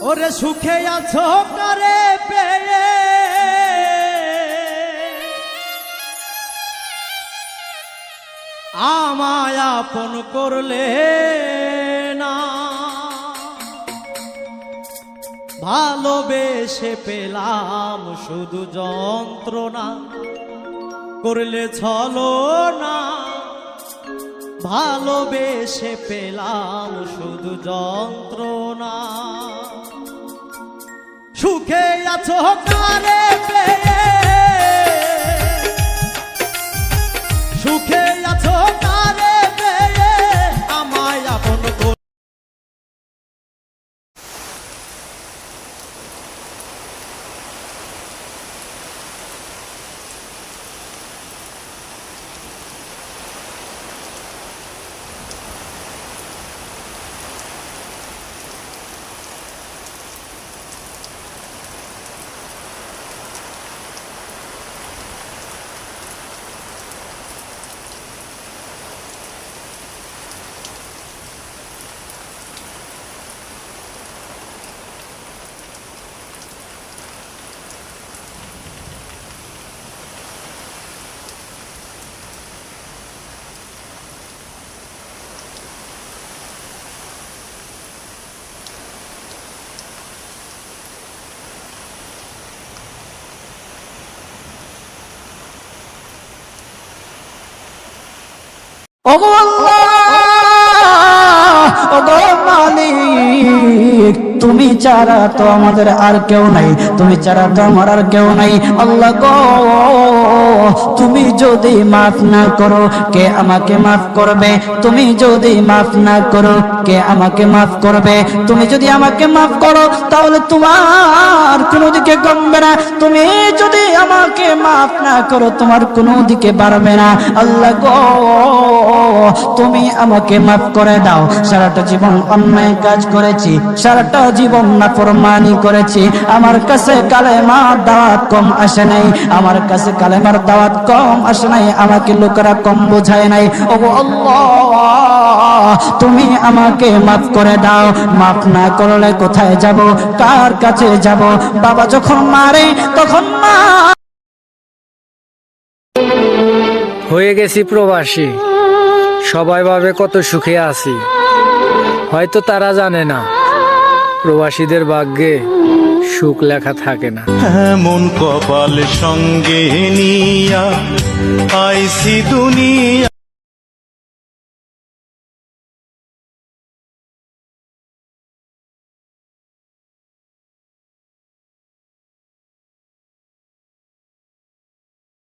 ওরে সুখে আছো কারে পেয়ে আমায় আপন করলে না, ভালোবেসে পেলাম শুধু যন্ত্রণা, করলে ছলনা। ভালোবেসে পেলাম শুধু যন্ত্রণা। সুখে আছো কারে পেয়ে, সুখে আছো কারে পেয়ে আমায় আপন করে। ওগো আল্লাহ, ওগো মালিক, তুমি ছাড়া তো আমাদের আর কেউ নাই, তুমি ছাড়া তো আমার আর কেউ নাই। আল্লাহ গো, তুমি যদি মাফ না করো কে আমাকে মাফ করবে? তুমি যদি মাফ না করো কে আমাকে মাফ করবে? তুমি যদি আমাকে মাফ করো তাহলে তোমার কোনো দিকে কমবে না, তুমি যদি আমাকে মাফ না করো তোমার কোনো দিকে বাড়বে না। আল্লাহ গো, তুমি আমাকে মাফ করে দাও। সারাটা জীবন অন্যায় কাজ করেছি, সারাটা জীবন নাফরমানি করেছি, আমার কাছে কালেমার দাওয়াত কম আসে নাই, আমার কাছে কালেমার দাওয়াত কম আসে নাই, আমাকে লোকেরা কম বোঝায় নাই। ওগো আল্লাহ, তুমি আমাকে মাফ করে দাও। মাফ না করলে কোথায় যাব, কার কাছে যাব? বাবা যখন মারে তখন মা। হয়ে গেছি প্রবাসী, সবাই ভাবে কত সুখে আছি, হয়তো তারা জানে না প্রবাসীদের ভাগ্যে সুখ লেখা থাকে না। এমন কপাল সঙ্গে নিয়া আইসি দুনিয়া।